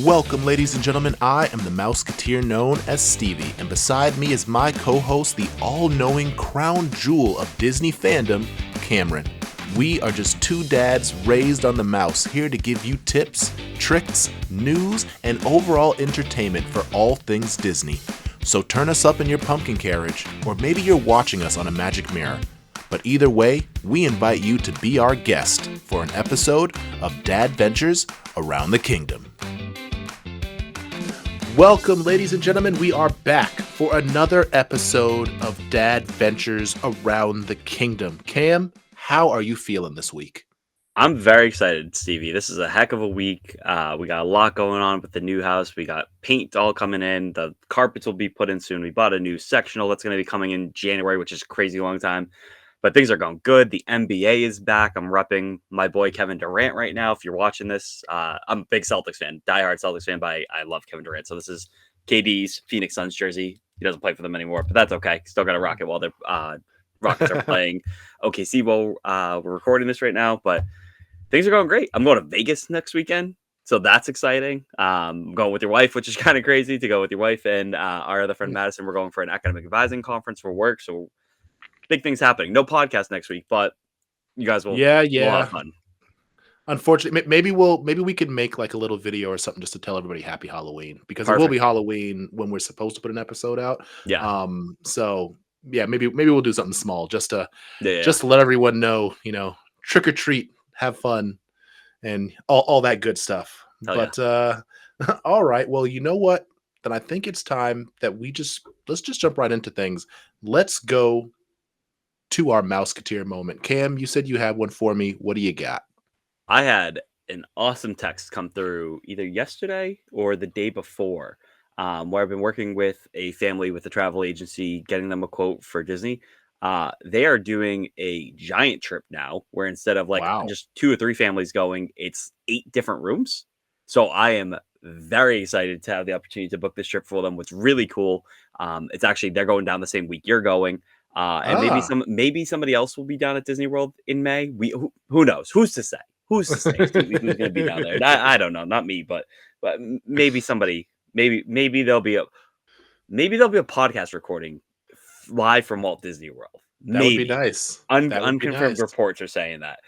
Welcome, ladies and gentlemen. I am the Mouseketeer known as Stevie, and beside me is my co-host, the all-knowing crown jewel of Disney fandom, Cameron. We are just two dads raised on the mouse, here to give you tips, tricks, news, and overall entertainment for all things Disney. So turn us up in your pumpkin carriage, or maybe you're watching us on a magic mirror. But either way, we invite you to be our guest for an episode of Dadventures Around the Kingdom. Welcome, ladies and gentlemen. We are back for another episode of Dadventures Around the Kingdom. Cam, how are you feeling this week? I'm very excited, Stevie. This is a heck of a week. We got a lot going on with the new house. We got paint all coming in. The carpets will be put in soon. We bought a new sectional that's going to be coming in January, which is a crazy long time. But things are going good. The NBA is back. I'm repping my boy Kevin Durant right now. If you're watching this, I'm a big Celtics fan, diehard Celtics fan, but I love Kevin Durant. So this is KD's Phoenix Suns jersey. He doesn't play for them anymore, but that's okay. Still got to rock it while the Rockets are playing OKC while we're recording this right now. But things are going great. I'm going to Vegas next weekend, so that's exciting. I'm going with your wife, which is kind of crazy to go with your wife and our other friend Madison. We're going for an academic advising conference for work, so big things happening. No podcast next week, but you guys will have a lot of fun. Unfortunately, maybe we could make like a little video or something just to tell everybody Happy Halloween, because It will be Halloween when we're supposed to put an episode out. Yeah. So yeah, maybe we'll do something small just to let everyone know, trick or treat, have fun, and all that good stuff. All right, well, you know what? Then I think it's time that let's just jump right into things. Let's go to our Mouseketeer moment. Cam, you said you had one for me. What do you got? I had an awesome text come through either yesterday or the day before, where I've been working with a family with a travel agency, getting them a quote for Disney. They are doing a giant trip now, where instead of just 2 or 3 families going, it's 8 different rooms. So I am very excited to have the opportunity to book this trip for them. What's really cool, it's actually they're going down the same week you're going. And maybe somebody else will be down at Disney World in May. Who knows? Who's to say? Who's to say who's going to be down there? I don't know. Not me, but maybe somebody. Maybe there'll be a podcast recording live from Walt Disney World. That would be nice. Unconfirmed reports are saying that.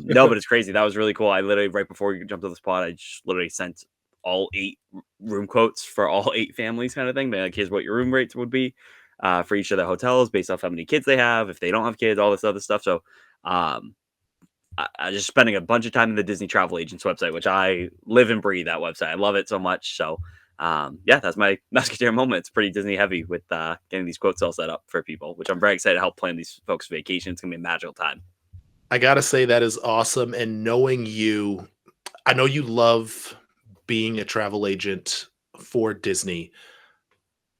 No, but it's crazy. That was really cool. I literally right before we jumped to the spot, I just literally sent all 8 room quotes for all 8 families, kind of thing. Like, here's what your room rates would be. For each of their hotels based off how many kids they have, if they don't have kids, all this other stuff. So I'm just spending a bunch of time in the Disney Travel Agents website, which I live and breathe that website. I love it so much. So that's my Musketeer moment. It's pretty Disney heavy with getting these quotes all set up for people, which I'm very excited to help plan these folks' vacation. It's going to be a magical time. I got to say that is awesome. And knowing you, I know you love being a travel agent for Disney,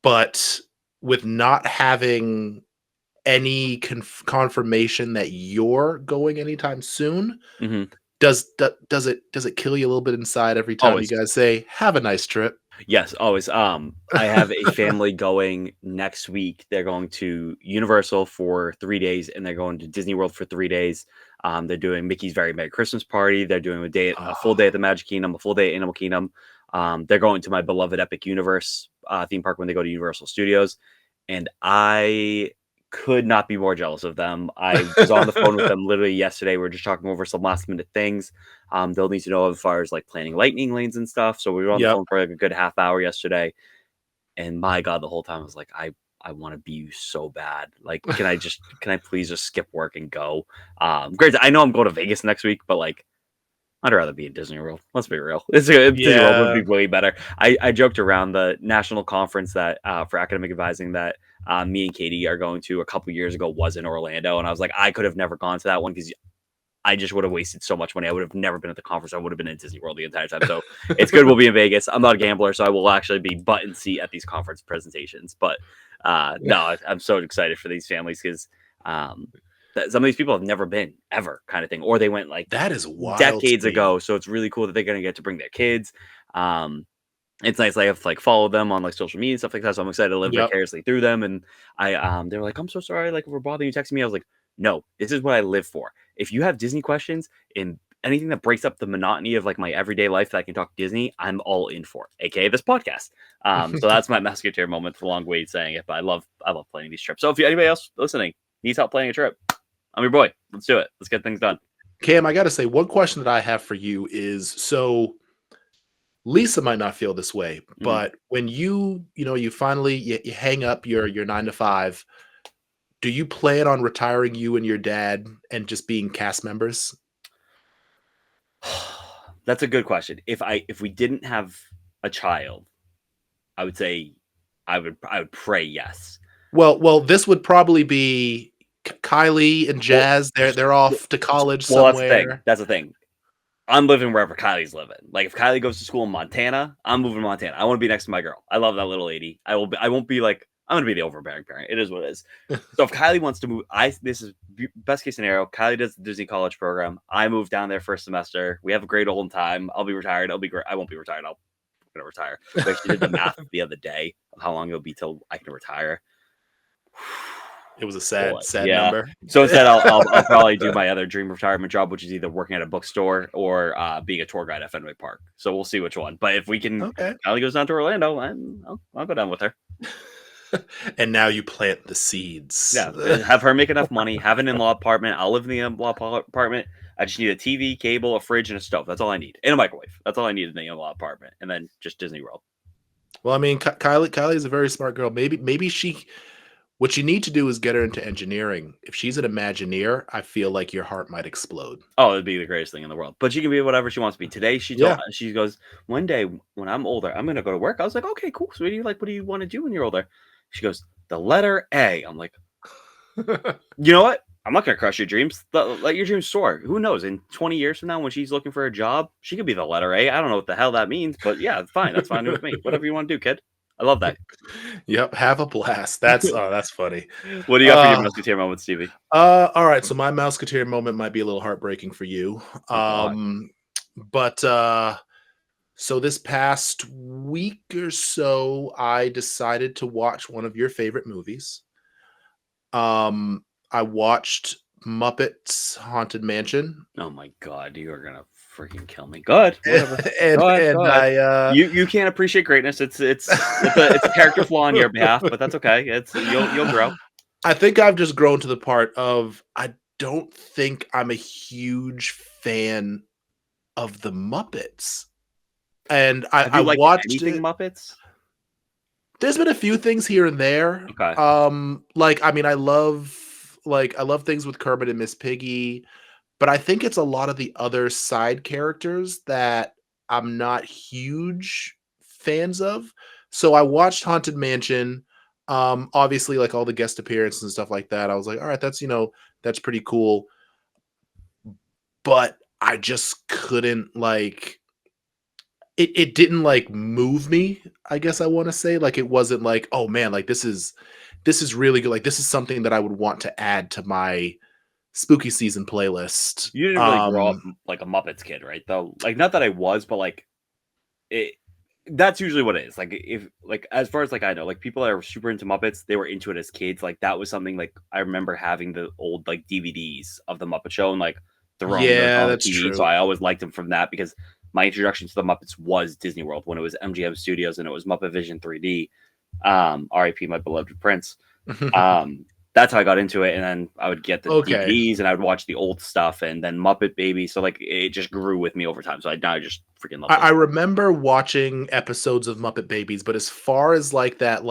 but with not having any confirmation that you're going anytime soon, does it kill you a little bit inside every time you guys say, have a nice trip? Yes, always. I have a family going next week. They're going to Universal for 3 days, and they're going to Disney World for 3 days. They're doing Mickey's Very Merry Christmas Party. They're doing a full day at the Magic Kingdom, a full day at Animal Kingdom. They're going to my beloved Epic Universe theme park when they go to Universal Studios. And I could not be more jealous of them. I was on the phone with them literally yesterday. We were just talking over some last minute things. They'll need to know as far as like planning lightning lanes and stuff. So we were on the phone for like a good half hour yesterday. And my God, the whole time I was like, I want to be you so bad. Like, can I please just skip work and go? Great. I know I'm going to Vegas next week, but like, I'd rather be in Disney World. Let's be real. Disney World would be way better. I joked around the national conference that for academic advising that me and Katie are going to a couple years ago was in Orlando. And I was like, I could have never gone to that one because I just would have wasted so much money. I would have never been at the conference. I would have been in Disney World the entire time. So it's good we'll be in Vegas. I'm not a gambler, so I will actually be button seat at these conference presentations. But no, I'm so excited for these families because some of these people have never been ever kind of thing, or they went like that is wild decades ago. So it's really cool that they're going to get to bring their kids. It's nice. I have like followed them on like social media and stuff like that. So I'm excited to live vicariously through them. And they were like, I'm so sorry. Like, if we're bothering you, texting me. I was like, no, this is what I live for. If you have Disney questions in anything that breaks up the monotony of like my everyday life that I can talk Disney, I'm all in for, aka this podcast. So that's my Musketeer moment. It's a long way of saying it, but I love planning these trips. So if anybody else listening needs help planning a trip, I'm your boy. Let's do it. Let's get things done. Cam, I got to say, one question that I have for you is, so Lisa might not feel this way, but when you finally you hang up your 9 to 5, do you plan on retiring you and your dad and just being cast members? That's a good question. If we didn't have a child, I would say I would pray yes. Well, this would probably be Kylie and Jazz. They're off to college somewhere. That's the thing. I'm living wherever Kylie's living. Like if Kylie goes to school in Montana, I'm moving to Montana. I want to be next to my girl. I love that little lady. I won't be like, I'm gonna be the overbearing parent. It is what it is. So if Kylie wants to move, this is best case scenario. Kylie does the Disney college program. I move down there for a semester. We have a great old time. I'll be retired. I'll be great. I won't be retired. I'm gonna retire. I actually did the math the other day of how long it'll be till I can retire. It was a sad number. So instead, I'll probably do my other dream retirement job, which is either working at a bookstore or being a tour guide at Fenway Park. So we'll see which one. But if we can, Kylie goes down to Orlando, I'll go down with her. And now you plant the seeds. Yeah, have her make enough money, have an in-law apartment. I'll live in the in-law apartment. I just need a TV, cable, a fridge, and a stove. That's all I need. And a microwave. That's all I need in the in-law apartment. And then just Disney World. Well, I mean, Kylie is a very smart girl. Maybe she... What you need to do is get her into engineering. If she's an Imagineer, I feel like your heart might explode. Oh, it'd be the greatest thing in the world. But she can be whatever she wants to be. Today, she goes, one day when I'm older, I'm going to go to work. I was like, okay, cool, sweetie. Like, what do you want to do when you're older? She goes, the letter A. I'm like, you know what? I'm not going to crush your dreams. Let your dreams soar. Who knows? In 20 years from now, when she's looking for a job, she could be the letter A. I don't know what the hell that means, but yeah, it's fine. That's fine with me. Whatever you want to do, kid. I love that. Yep, have a blast. That's funny. What do you got for your Musketeer moment, Stevie? All right, so my Musketeer moment might be a little heartbreaking for you. But so this past week or so, I decided to watch one of your favorite movies. I watched Muppets Haunted Mansion. Oh my god, you are gonna freaking kill me. Good. And you can't appreciate greatness. It's a character flaw on your behalf, but that's okay. You'll grow. I think I've just grown to the part of I don't think I'm a huge fan of the Muppets. And I watched anything Muppets. There's been a few things here and there. Okay. I love things with Kermit and Miss Piggy. But I think it's a lot of the other side characters that I'm not huge fans of. So I watched Haunted Mansion. Obviously, like all the guest appearances and stuff like that. I was like, all right, that's pretty cool. But I just couldn't it didn't move me, I guess I want to say. Like it wasn't like, oh man, like this is really good. Like this is something that I would want to add to my spooky season playlist. You didn't really grow up like a Muppets kid, right? Though, like, not that I was, but like, that's usually what it is. Like, if as far as I know, like people that are super into Muppets, they were into it as kids. Like that was something like I remember having the old DVDs of the Muppet Show and throwing them on the TV. True. So I always liked them from that because my introduction to the Muppets was Disney World when it was MGM Studios and it was Muppet Vision 3D. R.I.P. my beloved Prince. That's how I got into it, and then I would get the DVDs, and I would watch the old stuff, and then Muppet Baby. So it just grew with me over time. So I just freaking love it. I remember watching episodes of Muppet Babies, but as far as that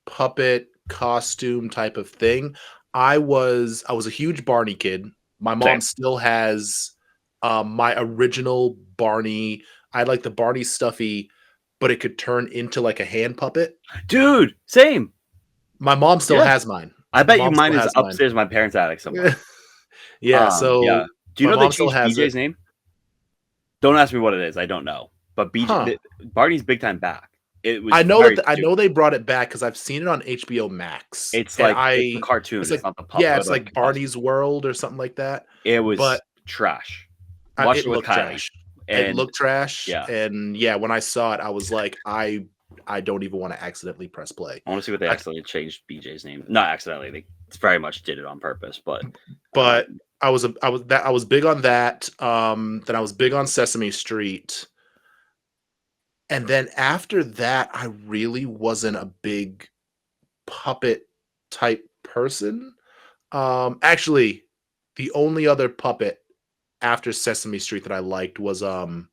puppet costume type of thing, I was a huge Barney kid. My mom still has my original Barney. I had the Barney stuffy, but it could turn into a hand puppet. Dude, same. My mom still has mine. I bet you mine is upstairs in my parents' attic somewhere. Yeah. Do you know they changed BJ's name? Don't ask me what it is. I don't know. But Barney's big time back. It was. I know they brought it back because I've seen it on HBO Max. It's it's a cartoon. It's not the puppet. Yeah, it's like Barney's World or something like that. It was trash. Watched it with Kylie. It looked trash. Yeah. And yeah, when I saw it, I was like, I don't even want to accidentally press play. I want to see what they accidentally changed BJ's name. Not accidentally. They very much did it on purpose, but I was big on that. Then I was big on Sesame Street. And then after that, I really wasn't a big puppet type person. Actually, the only other puppet after Sesame Street that I liked was for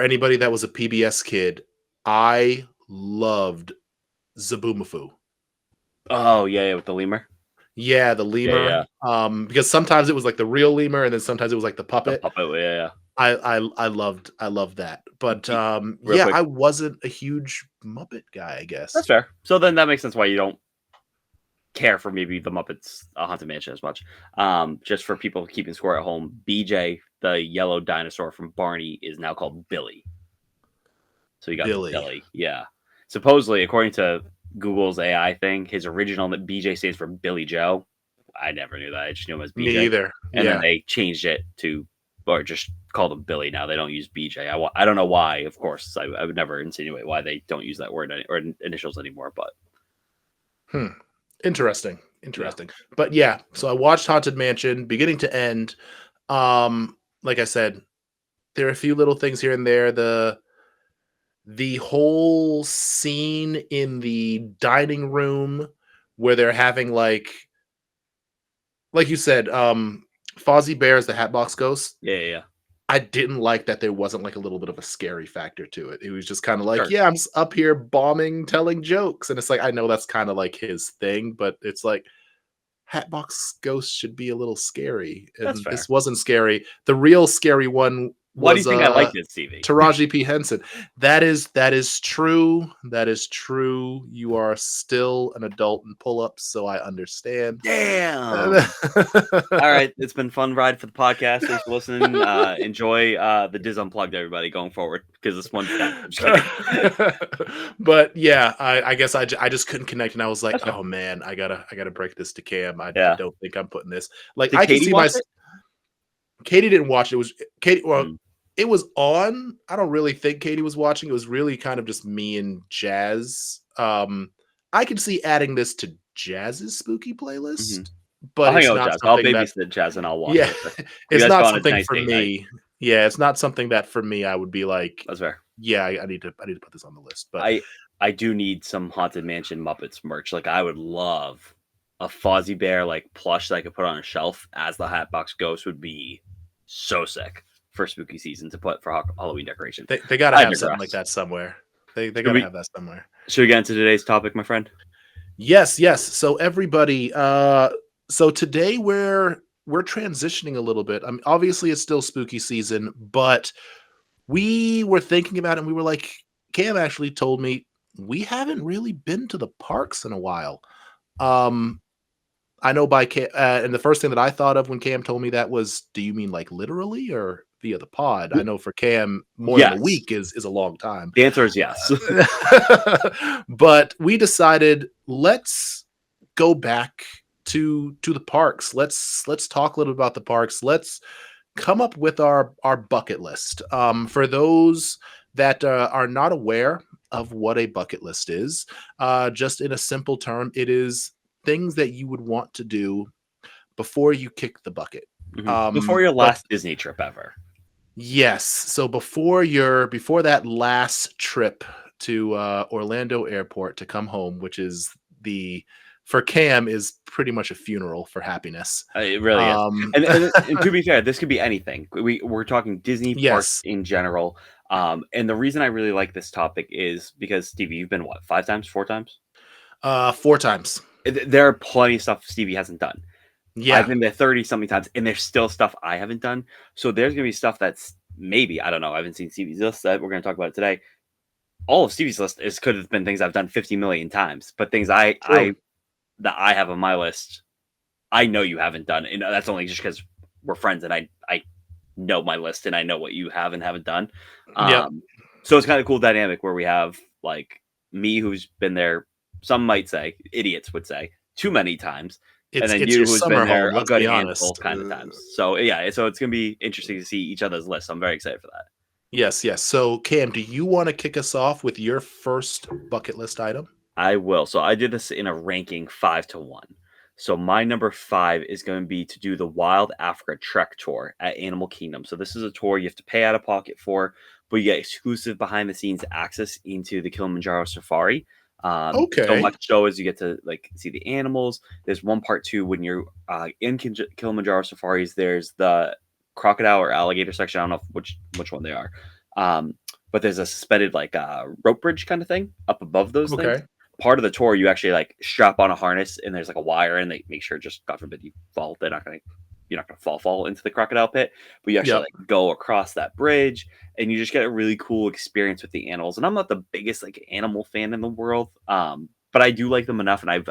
anybody that was a PBS kid, I loved Zaboomafoo. Oh yeah, yeah, with the lemur. Yeah, the Yeah, lemur. yeah. Because sometimes it was like the real lemur, and then sometimes it was like the The puppet. puppet. Yeah, yeah. I loved that. But D- Real yeah, quick, I wasn't a huge Muppet guy, I that's guess. fair. So then that makes sense why you don't care for maybe the Muppets Haunted Mansion as much. Just for people keeping score at home, BJ, the yellow dinosaur from Barney, is now called Billy. So you got Billy. Billy. Yeah. Supposedly, according to Google's AI thing, his original BJ stands for Billy Joe. I never knew that. I just knew him as Me BJ. either. And then Yeah. they changed it to, or just called him Billy now. They don't use BJ. I don't know why, of course. I would never insinuate why they don't use that word or initials anymore. But Hmm. Interesting. yeah. Interesting. But yeah, so I watched Haunted Mansion beginning to end. Like I said, there are a few little things here and there. The whole scene in the dining room where they're having like you said, Fozzie Bear is the Hatbox Ghost. Yeah, yeah, yeah. I didn't like that there wasn't like a little bit of a scary factor to it. It was just kind of like, Sure. yeah, I'm up here bombing, telling jokes, and it's like I know that's kind of like his thing, but it's like Hatbox Ghost should be a little scary, That's and fair. this wasn't scary. The real scary one Why do you was think I like this, Stevie? Taraji P. Henson. That is true. That is true. You are still an adult in pull-ups, so I understand. Damn. All right, it's been fun ride for the podcast. Thanks for listening. Enjoy the Diz Unplugged, everybody, going forward because this one's dead. I'm just kidding. But yeah, I guess I just couldn't connect, and I was like, That's fair. oh man, I gotta break this to Cam. I Yeah. don't think I'm putting this. Like Did I can Katie see my watch it? Katie didn't watch it. It was Katie. Well, Mm. it was on. I don't really think Katie was watching. It was really kind of just me and Jazz. I could see adding this to Jazz's spooky Hmm. playlist, but I'll hang it's out with not Jazz. I'll something that. babysit Jazz and I'll watch Yeah, with her. You it's guys not go on a something nice for date night. me. Yeah, it's not something that for me I would be like, That's fair. yeah, I need to put this on the list. But I I do need some Haunted Mansion Muppets merch. Like I would love a Fozzie Bear like plush that I could put on a shelf as the Hatbox Ghost would be so sick for spooky season to put for Halloween decoration. they got to I have something like digress. that somewhere. They Should got to we have that somewhere. should we get into today's topic, my friend? Yes, yes. So everybody, so today we're transitioning a little bit. I mean, obviously it's still spooky season, but we were thinking about it and we were like, Cam actually told me we haven't really been to the parks in a while. Um, I know by Cam, and the first thing that I thought of when Cam told me that was, do you mean like literally or via the pod? I know for Cam, more than a Yes. week is a long time. The answer is yes. But we decided let's go back to the parks. Let's talk a little about the parks. Let's come up with our bucket list. For those that are not aware of what a bucket list is, just in a simple term, it is things that you would want to do before you kick the bucket. Mhm. Before your But last Disney trip ever. yes, so before that last trip to Orlando Airport to come home, which is the for Cam is pretty much a funeral for happiness. It really is. Um, And to be fair, this could be anything. We're talking Disney parks yes, in general. And the reason I really like this topic is because Stevie, you've been what, 5 times, 4 times? 4 times. There are plenty of stuff Stevie hasn't done. I've Yeah, been there 30 something times, and there's still stuff I haven't done. So there's gonna be stuff that's maybe, I don't know, I haven't seen Stevie's list that we're gonna talk about today. All of Stevie's list is could have been things I've done 50 million times, but things I true. that I have on my list, I know you haven't done. And that's only just because we're friends and I know my list and I know what you have and haven't done. Yep. So it's kind of cool dynamic where we have like me who's been there, some might say, idiots would say, too many times, and then It's you your who's been summer there home, a let's good be handful honest. kind of times. So yeah, so it's gonna be interesting to see each other's lists. I'm very excited for that. Yes, yes. So, Cam, do you want to kick us off with your 1st bucket list item? I will. So I did this in a ranking 5 to 1. So my number 5 is going to be to do the Wild Africa Trek tour at Animal Kingdom. So this is a tour you have to pay out of pocket for, but you get exclusive behind the scenes access into the Kilimanjaro Safari. So Okay. much so as you get to like see the animals. There's one part too when you're in Kilimanjaro Safaris. There's the crocodile or alligator section. I don't know which one they are. Um, but there's a suspended like rope bridge kind of thing up above those things. Okay. Part of the tour, you actually like strap on a harness and there's like a wire and they make sure just God forbid you fall, you're not gonna fall into the crocodile pit, but you actually Yep. like go across that bridge and you just get a really cool experience with the animals. And I'm not the biggest like animal fan in the world, but I do like them enough. And I've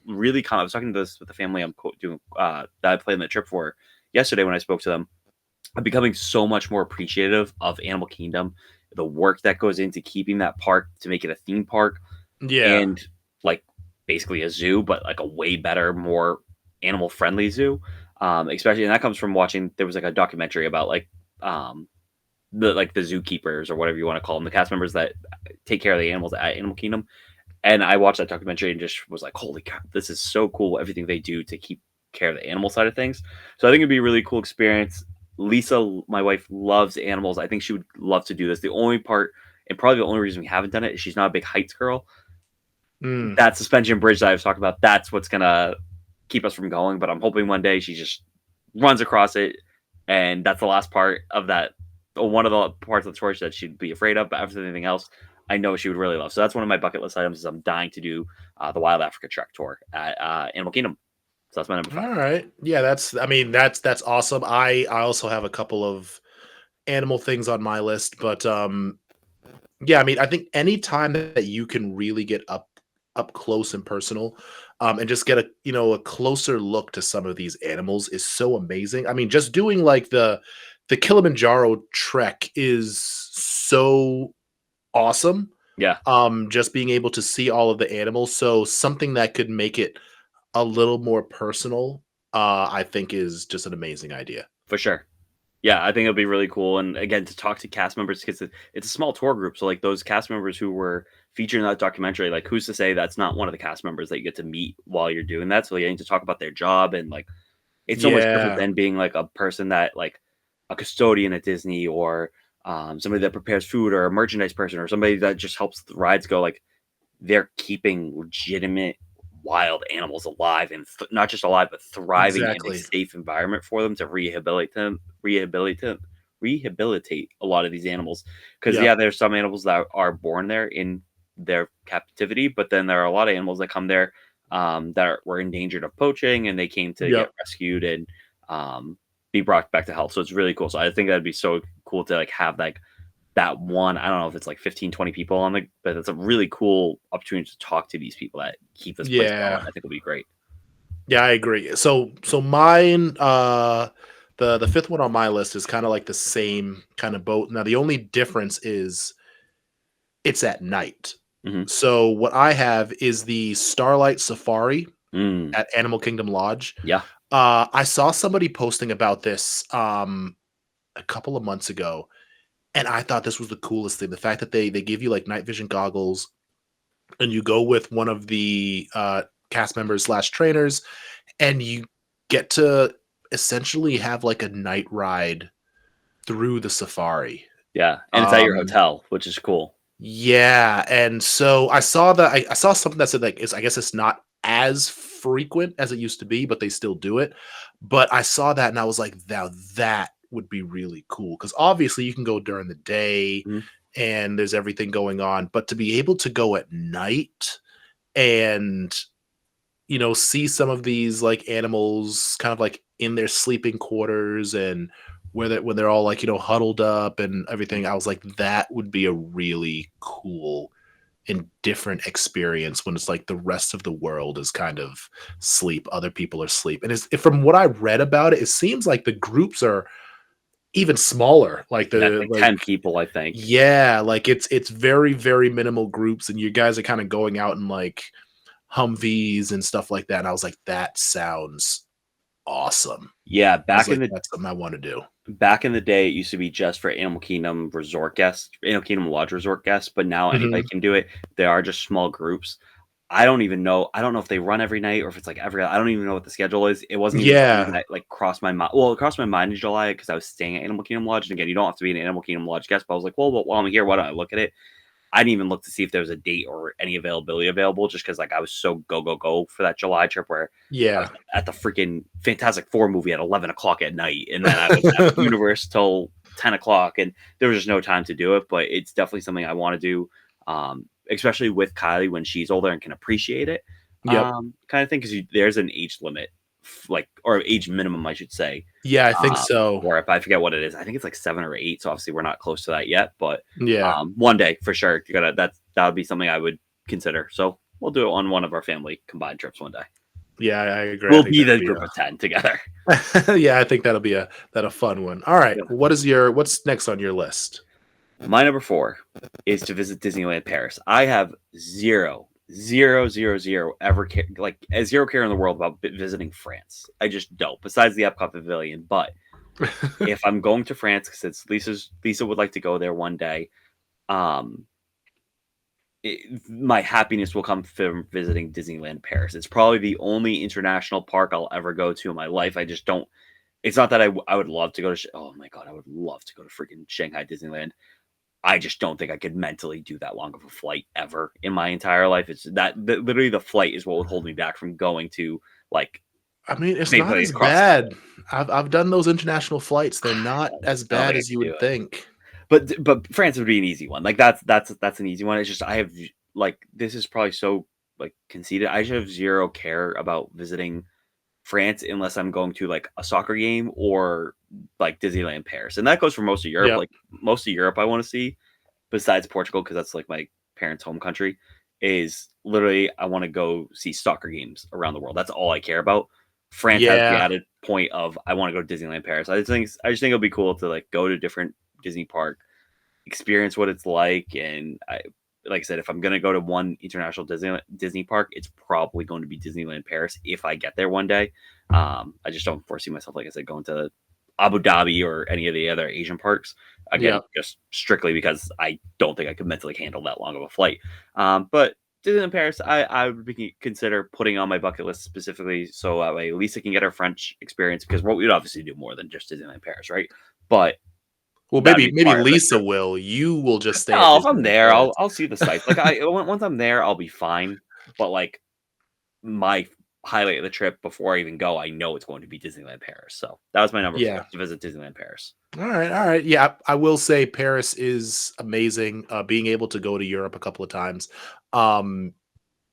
really come. I was talking to this with the family doing that I played on the trip for yesterday when I spoke to them. I'm becoming so much more appreciative of Animal Kingdom, the work that goes into keeping that park to make it a theme park Yeah. and like basically a zoo, but like a way better, more animal friendly zoo. Especially, and that comes from watching. There was like a documentary about um, the zookeepers or whatever you want to call them, the cast members that take care of the animals at Animal Kingdom. And I watched that documentary and just was like, holy cow, this is so cool! Everything they do to keep care of the animal side of things. So I think it'd be a really cool experience. Lisa, my wife, loves animals. I think she would love to do this. The only part, and probably the only reason we haven't done it, is she's not a big heights girl. Mm. That suspension bridge that I was talking about, that's what's gonna keep us from going. But I'm hoping one day she just runs across it, and that's the last part of that. One of the parts of the tour that she'd be afraid of, but everything else, I know she would really love. So that's one of my bucket list items. Is I'm dying to do the Wild Africa Trek tour at Animal Kingdom. So that's my number 5. All right. Yeah, I mean, that's awesome. I also have a couple of animal things on my list, but yeah, I mean, I think any time that you can really get up close and personal, and just get a closer look to some of these animals is so amazing. I mean, just doing like the Kilimanjaro trek is so awesome. Yeah, Just being able to see all of the animals, so something that could make it a little more personal, I think is just an amazing idea. for sure. Yeah, I think it'll be really cool. And again, to talk to cast members because it's a small tour group. So like those cast members who were featured in that documentary, like who's to say that's not one of the cast members that you get to meet while you're doing that? So you need to talk about their job and like it's so much different Yeah, than being like a person that like a custodian at Disney or somebody that prepares food or a merchandise person or somebody that just helps the rides go. Like they're keeping legitimate wild animals alive and not just alive but thriving in a exactly. safe environment for them to rehabilitate a lot of these animals because Yep, yeah there's some animals that are born there in their captivity but then there are a lot of animals that come there were endangered of poaching and they came to get yep. rescued and um, be brought back to health so it's really cool so I think that'd be so cool to like have like that one, I don't know if it's like 15, 20 people on the, but it's a really cool opportunity to talk to these people that keep this place going. Yeah. I think it'll be great. Yeah, I agree. So mine, the 5th one on my list is kinda like the same kinda boat. Now, the only difference is it's at night. Hmm. So, what I have is the Starlight Safari Mm, at Animal Kingdom Lodge. yeah, I saw somebody posting about this, a couple of months ago, and I thought this was the coolest thing. The fact that they give you, like, night vision goggles, and you go with one of the, cast members/trainers, and you get to essentially have, like, a night ride through the safari. yeah, and it's at your Um hotel, which is cool. Yeah, and so I saw something that said, like, I guess it's not as frequent as it used to be, but they still do it. But I saw that and I was like, "Now that would be really cool because obviously you can go during the day Mhm. and there's everything going on, but to be able to go at night and, see some of these, like, animals kind of, like, in their sleeping quarters and where when they're all, like, huddled up and everything, I was like, "That would be a really cool and different experience when it's like the rest of the world is kind of sleep, other people are asleep." And from what I read about it, it seems like the groups are even smaller, like Yeah, it's like 10 like people, I think. yeah, like it's very, very minimal groups, and you guys are kinda going out in, like, Humvees and stuff like that, and I was like, "That sounds awesome." Yeah, I was like, "That's something I wanna do." back in the day, it used to be just for Animal Kingdom resort guests, Animal Kingdom Lodge resort guests, but now anybody Mhm. can do it. They are just small groups. I don't even know. I don't know if they run every night or if it's like every. I don't even know what the schedule is. It wasn't even something Yeah. that like crossed my mind. Well, it crossed my mind in July because I was staying at Animal Kingdom Lodge, and again, you don't have to be an Animal Kingdom Lodge guest. But I was like, well, while I'm here, why don't I look at it? I didn't even look to see if there was a date or any availability available, just because like I was so go for that July trip where I was Yeah. at the freaking Fantastic Four movie at 11 o'clock at night, and then I was at Universe till 10 o'clock, and there was just no time to do it. But it's definitely something I want to do, especially with Kylie when she's older and can appreciate it, Yep. kind of thing. Because there's an age limit, like or age minimum, I should say, Yeah, I think so. or if I forget what it is, I think it's like 7 or 8. So obviously we're not close to that yet, but Yeah. one day for sure, you gotta that would be something I would consider. So we'll do it on one of our family combined trips one day. Yeah, I agree. I We'll think be that'll the be group of 10 together. yeah, I think that'll be a fun one. All right. Yeah. What's next on your list? My number 4 is to visit Disneyland Paris. I have zero ever care, like a zero care in the world about visiting France. I just don't. Besides the Epcot Pavilion, but if I'm going to France, because it's Lisa would like to go there one day. Um, my happiness will come from visiting Disneyland Paris. It's probably the only international park I'll ever go to in my life. I just don't. It's not that I would love to go to. Oh my god, I would love to go to freaking Shanghai Disneyland. I just don't think I could mentally do that long of a flight ever in my entire life. It's literally the flight is what would hold me back from going to like I mean, it's not basically as across. bad. I've done those international flights. They're not as I don't bad think I as you could do would it. think. But France would be an easy one. Like that's an easy one. It's just I have like this is probably so like conceited. I should have zero care about visiting France unless I'm going to like a soccer game or like Disneyland Paris. And that goes for most of Europe. Yep. Like most of Europe I want to see besides Portugal because that's like my parents' home country is literally I want to go see soccer games around the world. That's all I care about. France has the Yeah. added point of I want to go to Disneyland Paris. I just think it'll be cool to like go to different Disney park, experience what it's like, and like I said, if I'm gonna go to one international Disney park, it's probably going to be Disneyland Paris if I get there one day. I just don't foresee myself, like I said, going to Abu Dhabi or any of the other Asian parks. Again, Yep. just strictly because I don't think I could mentally handle that long of a flight. But Disneyland Paris, I would consider putting on my bucket list specifically so that way Lisa can get her French experience because we'd obviously do more than just Disneyland Paris, right? But Well, that'd be maybe part of the Lisa trip. will. You will just stay at Oh, if I'm Disneyland there, Paris. I'll see the sights. Like once I'm there, I'll be fine. But like my highlight of the trip before I even go, I know it's going to be Disneyland Paris. So that was my number 4 Yeah. to visit Disneyland Paris. All right. All right. Yeah, I will say Paris is amazing. Being able to go to Europe a couple of times. Um,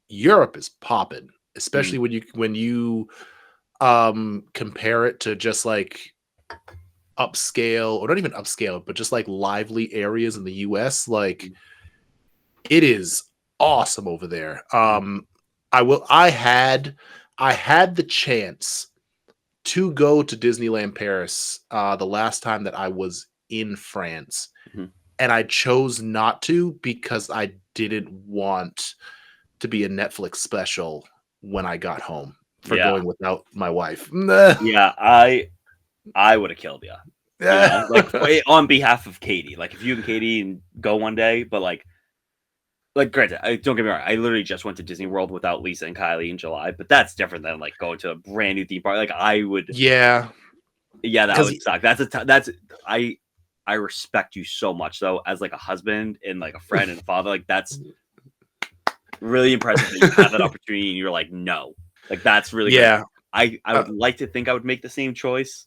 Europe is popping, Mhm. especially when you compare it to just like upscale or not even upscale, but just like lively areas in the US. Like it is awesome over there. Mhm. I had the chance to go to Disneyland Paris the last time that I was in France, Mhm. and I chose not to because I didn't want to be a Netflix special when I got home for Yeah. going without my wife. Yeah, I would have killed you. You know, like on behalf of Katie. Like if you and Katie and go one day, but like granted, don't get me wrong. I literally just went to Disney World without Lisa and Kylie in July, but that's different than like going to a brand new theme park. Like I would, Yeah, yeah, that because would suck. That's I respect you so much though as like a husband and like a friend and a father. Like that's really impressive that you had that opportunity and you're like no, like that's really great. yeah. I Uh, would like to think I would make the same choice,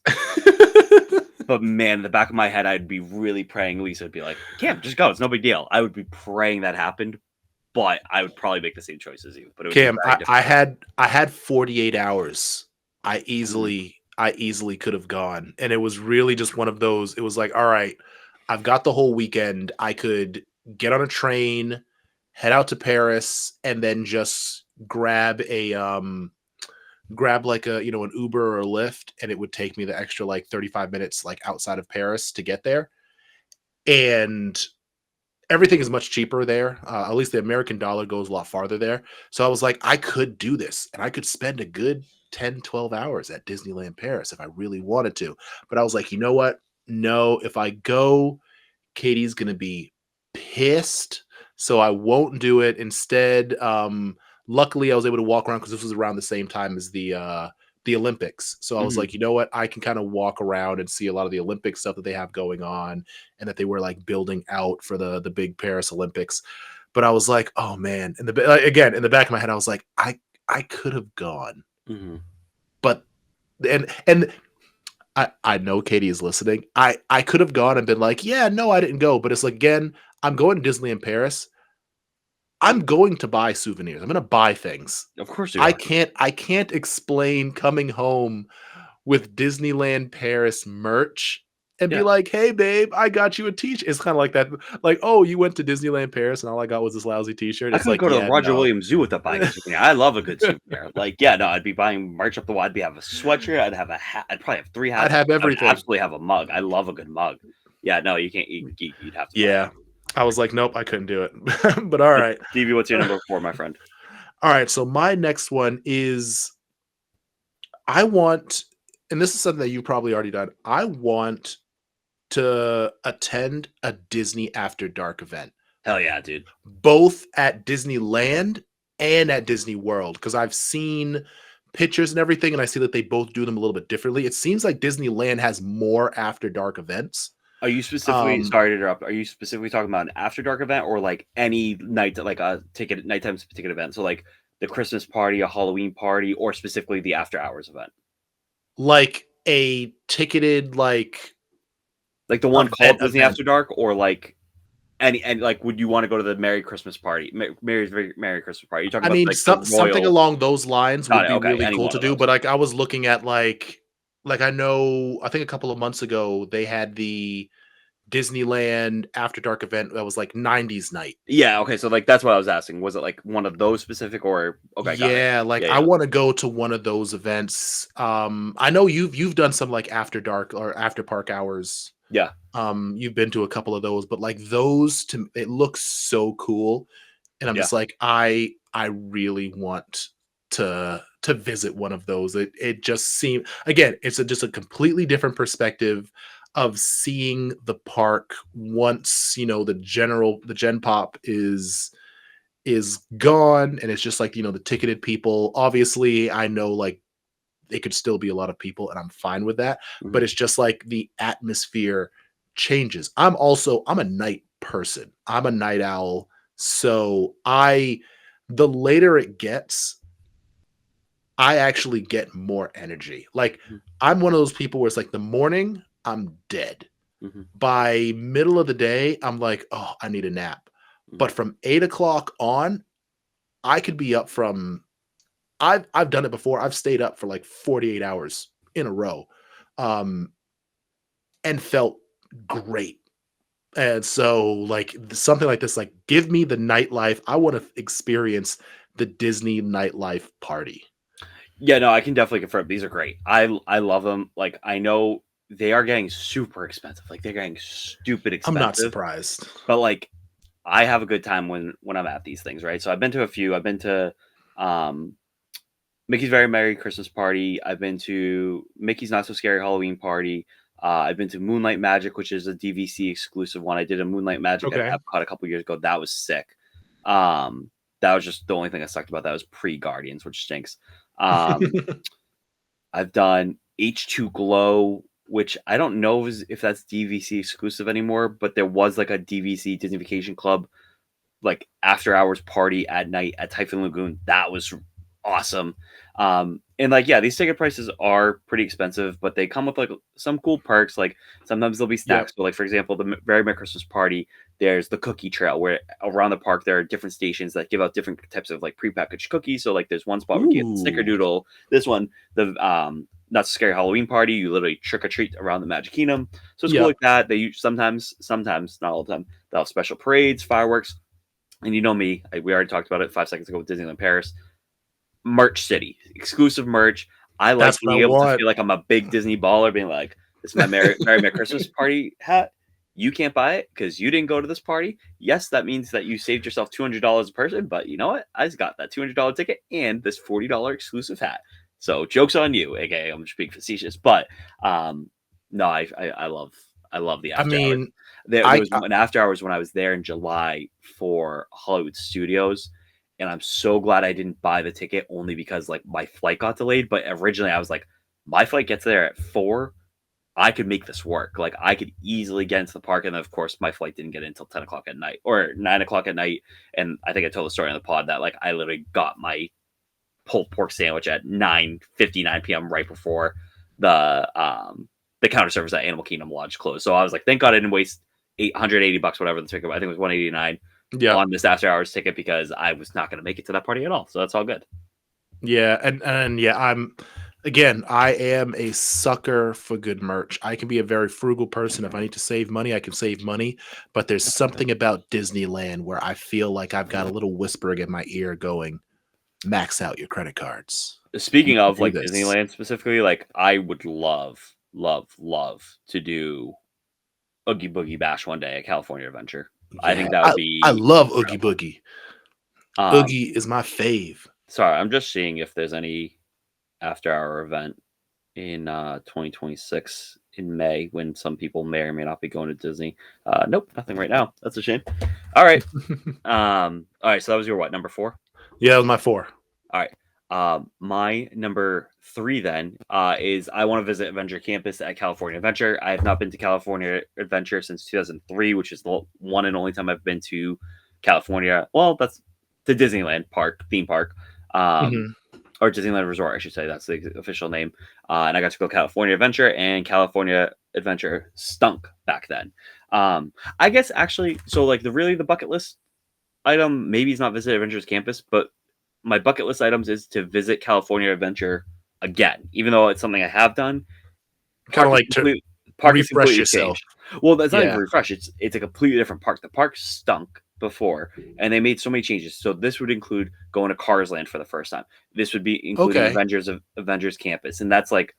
but man, in the back of my head, I'd be really praying Lisa would be like, "Cam, just go. It's no big deal." I would be praying that happened, but I would probably make the same choice as you. But it would be Cam, very I difficult. had 48 hours. Mhm. I easily could have gone. And it was really just one of those. It was like, all right, I've got the whole weekend. I could get on a train, head out to Paris, and then just grab like an Uber or a Lyft, and it would take me the extra like 35 minutes like outside of Paris to get there. And everything is much cheaper there. At least the American dollar goes a lot farther there. So I was like, I could do this and I could spend a good 10, 12 hours at Disneyland Paris if I really wanted to. But I was like, you know what? No, if I go, Katie's going to be pissed. So I won't do it. Instead, luckily I was able to walk around because this was around the same time as the Olympics. So I was Mhm. like, you know what? I can kind of walk around and see a lot of the Olympic stuff that they have going on and that they were like building out for the big Paris Olympics. But I was like, oh man, again in the back of my head, I was like, I could have gone, Mhm. but and I know Katie is listening. I could have gone and been like, yeah, no, I didn't go, but it's like again, I'm going to Disneyland Paris. I'm going to buy souvenirs. I'm going to buy things. Of course you are. I can't explain coming home with Disneyland Paris merch and be Yeah. like, "Hey babe, I got you a t-shirt." It's kind of like that like, "Oh, you went to Disneyland Paris and all I got was this lousy t-shirt." I It's could like, go to the "Yeah, Roger no." Williams Zoo without buying a souvenir. I love a good souvenir. Like, yeah, no, I'd be buying merch up the wall. I'd have a sweatshirt. I'd have a hat. I'd probably have 3 I'd hats. have I would everything. absolutely have a mug. I love a good mug. Yeah, no, you can't. You'd have to buy Yeah. I was like, "Nope, I couldn't do it." But all it. right. Stevie, what's your number 4, my friend? All right, so my next one is I want and this is something that you've probably already done. I want to attend a Disney After Dark event, Hell yeah, dude. both at Disneyland and at Disney World, because I've seen pictures and everything, and I see that they both do them a little bit differently. It seems like Disneyland has more After Dark events. Are you specifically Um, sorry to interrupt? Are you specifically talking about an after dark event or like any night, like a ticket nighttime ticket event? So like the Christmas party, a Halloween party, or specifically the after hours event, like a ticketed like the one called Disney event. After Dark, or like any and like would you want to go to the Merry Christmas party, Merry Christmas party? You talking I about mean, like the something Royal? along those lines Got would it. be Okay, really any cool one to of do, those. but, like, I was looking at, I know I think a couple of months ago, they had the Disneyland After Dark event that was, like, '90s night. Yeah. Okay. So like that's what I was asking. Was it like one of those specific or okay? Got it. Yeah, like, Yeah. I Yeah. wanna go to one of those events. I know you've done some, like, After Dark or After Park Hours. Yeah. You've been to a couple of those, but, like, those to it looks so cool. And I'm Yeah. just like, I really want to visit one of those. It just seemed again, it's just a completely different perspective of seeing the park once, the gen pop is gone and it's just like, the ticketed people. Obviously, I know like it could still be a lot of people and I'm fine with that, Mhm. but it's just like the atmosphere changes. I'm a night person. I'm a night owl. So I the later it gets, I actually get more energy. Like Mhm. I'm one of those people where it's like the morning, I'm dead. Mhm. By middle of the day, I'm like, oh, I need a nap. Mhm. But from 8 o'clock on, I could be up from I've done it before. I've stayed up for like 48 hours in a row, um, and felt great. And so, like something like this, like give me the nightlife. I want to experience the Disney nightlife party. Yeah, no, I can definitely confirm these are great. I love them. Like I know they are getting super expensive. Like they're getting stupid I'm not expensive. surprised. But like I have a good time when I'm at these things, right? So I've been to a few. I've been to um Mickey's Very Merry Christmas Party. I've been to Mickey's Not So Scary Halloween Party. I've been to Moonlight Magic, which is a DVC exclusive one. I did a Moonlight Magic at Okay. Epcot a couple years ago. That was sick. Um, that was just the only thing that sucked about that was pre Guardians, which stinks. Um, I've done H2 Glow, which I don't know if that's DVC exclusive anymore, but there was like a DVC Disney Vacation Club like after hours party at night at Typhoon Lagoon. That was awesome. And like, yeah, these ticket prices are pretty expensive, but they come with like some cool perks. Like sometimes there'll be Yep. snacks. So like, for example, the Very Merry Christmas Party, there's the cookie trail where around the park, there are different stations that give out different types of like prepackaged cookies. So like there's one spot where you get the Ooh. snickerdoodle. This one, the not so scary Halloween party, you literally trick or treat around the Magic Kingdom. So it's cool Yep. like that. They sometimes, not all the time, they'll have special parades, fireworks, and you know me, we already talked about it 5 seconds ago with Disneyland Paris. Merch City, exclusive merch. I like That's what I being able to want. feel like I'm a big Disney baller, being like, "This is my Merry Christmas party hat. You can't buy it because you didn't go to this party. Yes, that means that you saved yourself $200 a person, but you know what? I just got that $200 ticket and this $40 exclusive hat. So jokes on you, aka I'm just being facetious, but no, I love the I after hours. mean, There I was an after hours when I was there in July for Hollywood Studios, and I'm so glad I didn't buy the ticket only because like my flight got delayed. But originally I was like, my flight gets there at 4. I could make this work. Like I could easily get into the park. And then of course my flight didn't get in until 10 o'clock at night or 9 o'clock at night. And I think I told the story on the pod that like I literally got my pulled pork sandwich at 9:59 p.m. right before the counter service at Animal Kingdom Lodge closed. So I was like, thank God I didn't waste $880, whatever the ticket. I think it was 189 Yeah. on this after hours ticket because I was not going to make it to that party at all. So that's all good. Yeah, and yeah, I am a sucker for good merch. I can be a very frugal person. If I need to save money, I can save money. But there's something about Disneyland where I feel like I've got a little whispering in my ear going, max out your credit cards. You Speaking can of do like this. Disneyland specifically, like I would love, love, love to do Oogie Boogie Bash one day at California Adventure. I Yeah, think that would I be love Oogie incredible. Boogie. Um, Oogie is my fave. sorry, I'm just seeing if there's any after hour event in 2026 in May when some people may or may not be going to Disney. Nope, nothing right now. That's a shame. All right. All right, so that was your what, number 4? Yeah, that was my 4. All right. My number 3 then is I want to visit Adventure Campus at California Adventure. I have not been to California Adventure since 2003, which is the one and only time I've been to California. Well, that's the Disneyland park, theme park, um, Mhm. or Disneyland Resort, I should say. That's the official name. And I got to go California Adventure, and California Adventure stunk back then. I guess actually, so like the bucket list item maybe it's not visit Adventures Campus, but my bucket list items is to visit California Adventure again, even though it's something I have done. Kinda Park is like to complete. Park is refresh completely yourself. changed. Well, that's not even Yeah. refresh. It's a completely different park. The park stunk before, and they made so many changes. So this would include going to Cars Land for the first time. This would be including Okay. Avengers Campus, and that's like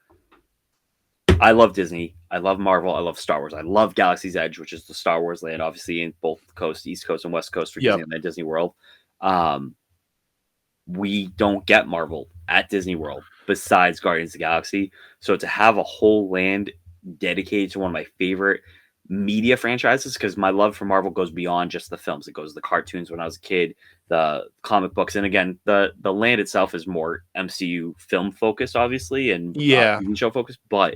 I love Disney. I love Marvel. I love Star Wars. I love Galaxy's Edge, which is the Star Wars land, obviously in both coasts, East Coast and West Coast for Yep. Disneyland, Disney World. Um, we don't get Marvel at Disney World besides Guardians of the Galaxy. So to have a whole land dedicated to one of my favorite media franchises, because my love for Marvel goes beyond just the films. It goes the cartoons when I was a kid, the comic books, and again, the land itself is more MCU film focused, obviously, and Yeah. TV show focused. But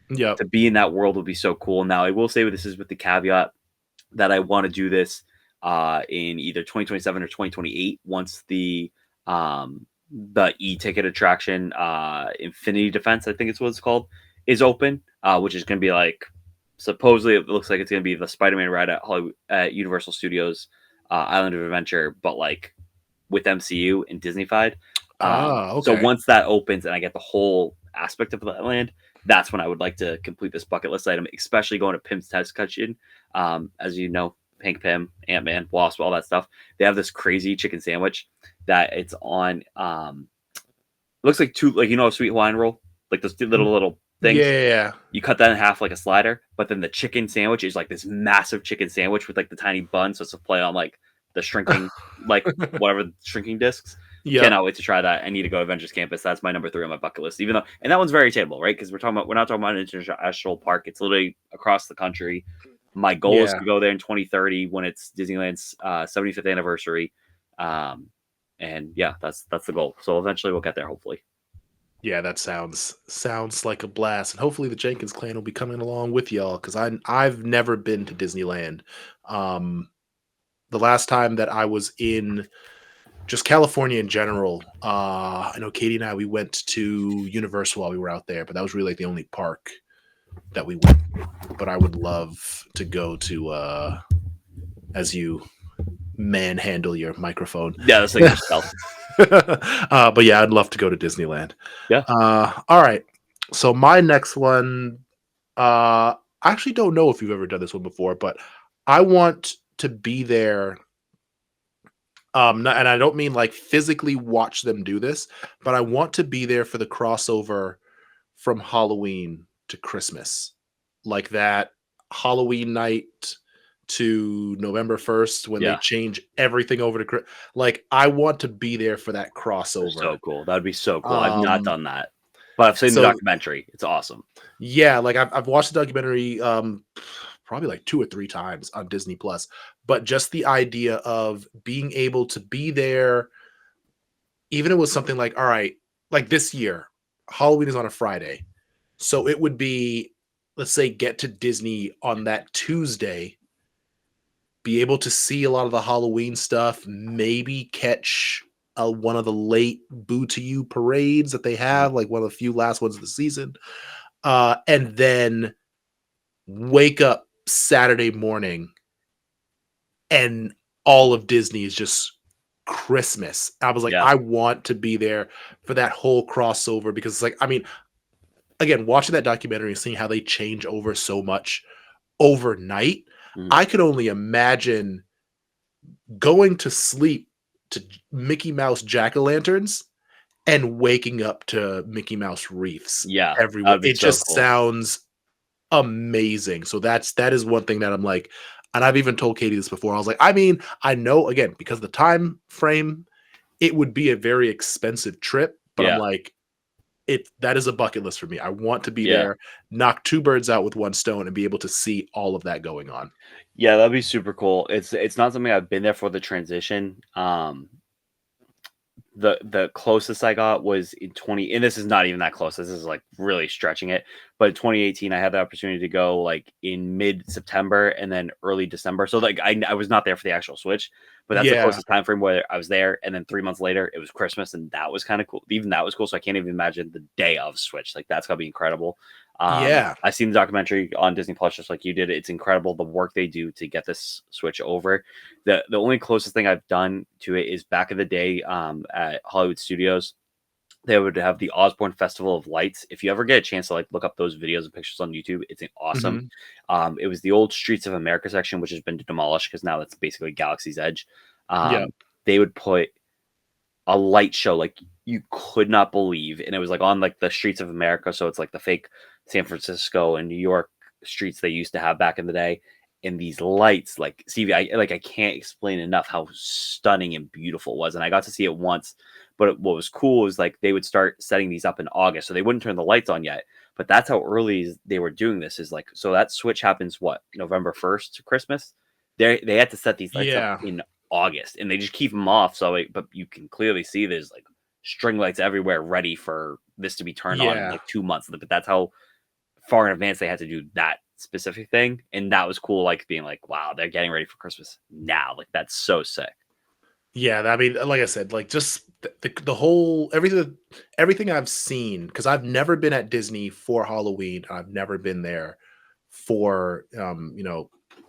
Yep. to be in that world would be so cool. Now, I will say this is with the caveat that I want to do this in either 2027 or 2028 once the e-ticket attraction, Infinity Defense, I think it's what it's called, is open, which is going to be like supposedly it looks like it's going to be the Spider-Man ride at Hollywood at Universal Studios Island of Adventure, but like with MCU and Disneyfied. So Okay. once that opens and I get the whole aspect of that land, that's when I would like to complete this bucket list item, especially going to Pim's Test Kitchen. As you know, Hank Pym, Ant-Man, Wasp, all that stuff. They have this crazy chicken sandwich that it's on. Looks like two, like a sweet Hawaiian roll, like those two little things. Yeah. You cut that in half like a slider, but then the chicken sandwich is like this massive chicken sandwich with like the tiny bun, so it's a play on like the shrinking, like whatever shrinking discs. Yep. Cannot wait to try that. I need to go to Adventures Campus. That's my number 3 on my bucket list. Even though, and that one's very attainable, right? Because we're not talking about an international park. It's literally across the country. My goal is Yeah. to go there in 2030 when it's Disneyland's 75th anniversary. And yeah, that's the goal. So eventually we'll get there, hopefully. Yeah, that sounds like a blast, and hopefully the Jenkins clan will be coming along with y'all because I've never been to Disneyland. Um, the last time that I was in just California in general, I know Katie and I we went to Universal while we were out there, but that was really like the only park that we went. But I would love to go to as you manhandle your microphone. Yeah, that's like yourself. But yeah, I'd love to go to Disneyland. Yeah. All right. So my next one, I actually don't know if you've ever done this one before, but I want to be there. And I don't mean like physically watch them do this, but I want to be there for the crossover from Halloween to Christmas, like that Halloween night to November 1st when they Yeah. change everything over to like I want to be there for that crossover. So cool. That would be so cool. I've not Um done that, but I've seen the so documentary. It's awesome. yeah, like I've watched the documentary probably like 2 or 3 times on Disney Plus, but just the idea of being able to be there even it was something like, all right, like this year, Halloween is on a Friday. So it would be, let's say, get to Disney on that Tuesday, be able to see a lot of the Halloween stuff, maybe catch one of the late Boo to You parades that they Mhm. have, like one of the few last ones of the season. And then wake up Saturday morning and all of Disney is just Christmas. I was like, Yeah. I want to be there for that whole crossover because it's like, I mean, again, watching that documentary and seeing how they change over so much overnight, Mhm. I could only imagine going to sleep to Mickey Mouse jack-o'-lanterns and waking up to Mickey Mouse wreaths Yeah, that everywhere. would be It so just cool. sounds amazing. So that is one thing that I'm like, and I've even told Katie this before. I was like, I mean, I know again because the time frame, it would be a very expensive trip, but I'm Yeah, like, it that is a bucket list for me. I want to be yeah. there, knock two birds out with one stone, and be able to see all of that going on. Yeah, that'd be super cool. It's not something I've been there for the transition. The closest I got was in 20, and this is not even that close. This is like really stretching it. But in 2018, I had the opportunity to go like in mid-September and then early December. So like I was not there for the actual Switch, but that's the Yeah, closest time frame where I was there. And then 3 months later, it was Christmas, and that was kind of cool. Even that was cool. So I can't even imagine the day of Switch. Like that's gotta be incredible. yeah, I've seen the documentary on Disney Plus just like you did. It's incredible the work they do to get this Switch over. The only closest thing I've done to it is back in the day at Hollywood Studios. They would have the Osborne Festival of Lights. If you ever get a chance to like look up those videos and pictures on YouTube, it's awesome. mhm, It was the old Streets of America section, which has been demolished because now that's basically Galaxy's Edge. yeah, They would put a light show like you could not believe, and it was like on like the streets of America, so it's like the fake San Francisco and New York streets they used to have back in the day. And these lights, like Stevie, I can't explain enough how stunning and beautiful it was. And I got to see it once, but what was cool is like they would start setting these up in August, so they wouldn't turn the lights on yet. But that's how early they were doing this. Is like so that switch happens what November 1st to Christmas. They had to set these lights up yeah, in August, and they just keep them off. So, but you can clearly see there's like string lights everywhere, ready for this to be turned on in yeah, like 2 months. But that's how far in advance they had to do that specific thing, and that was cool. Like being like, wow, they're getting ready for Christmas now. Like that's so sick. yeah. I mean, like I said, like just the whole everything I've seen because I've never been at Disney for Halloween. I've never been there for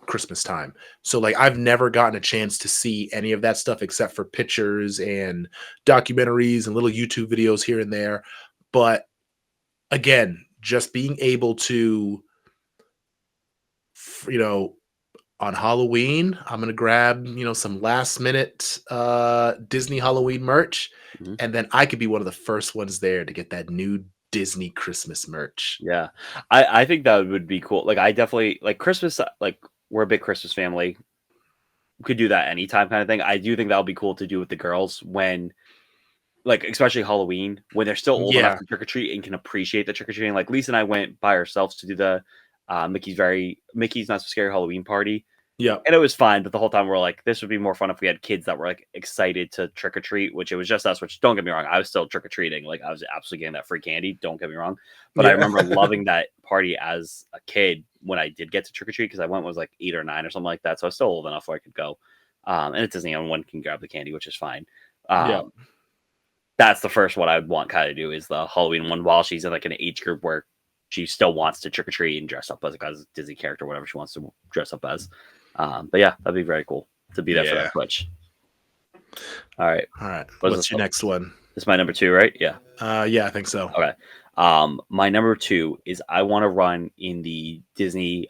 Christmas time. So like I've never gotten a chance to see any of that stuff except for pictures and documentaries and little YouTube videos here and there. But again, just being able to you know on Halloween, I'm gonna grab, some last minute Disney Halloween merch, Mhm. and then I could be one of the first ones there to get that new Disney Christmas merch. Yeah, I think that would be cool. Like I definitely like Christmas. Like we're a big Christmas family. Could do that anytime kind of thing. I do think that would be cool to do with the girls when like, especially Halloween, when they're still old enough Yeah, to trick or treat and can appreciate the trick or treating. Like Lisa and I went by ourselves to do the Mickey's Not So Scary Halloween party, yep, and it was fine. But the whole time we're like, this would be more fun if we had kids that were like excited to trick or treat. Which it was just us. Which don't get me wrong, I was still trick or treating. Like I was absolutely getting that free candy. Don't get me wrong, but I yeah, remember loving that party as a kid when I did get to trick or treat because I went when I was like 8 or 9 or something like that. So I was still old enough where I could go. And it doesn't, one can grab the candy, which is fine. yep, Um, that's the first one I would want Kai to do is the Halloween one while she's in like an age group where she still wants to trick or treat and dress up as like a Disney character, whatever she wants to dress up as. But yeah, that'd be very cool to be there for that yeah. Switch. All right, All right, what is what's this your one? next one? This is my number two, right? Yeah. Yeah, I think so. Okay. My number two is I want to run in the Disney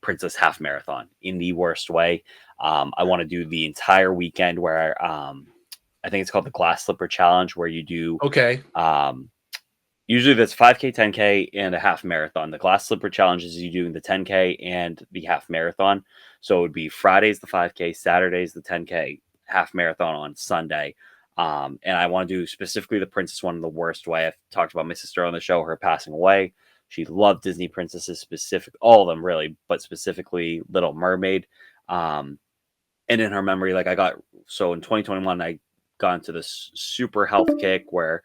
Princess Half Marathon in the worst way. I want to do the entire weekend where I think it's called the Glass Slipper Challenge, where you do Okay, um, usually that's 5K, 10K, and a half marathon. The Glass Slipper Challenge is you doing the 10K and the half marathon. So it would be Fridays the 5K, Saturdays the 10K, half marathon on Sunday. And I want to do specifically the princess one in the worst way. I've talked about my sister on the show, her passing away. She loved Disney princesses, specific all of them really, but specifically Little Mermaid. And in her memory, like I got so in 2021, I got into this super health kick where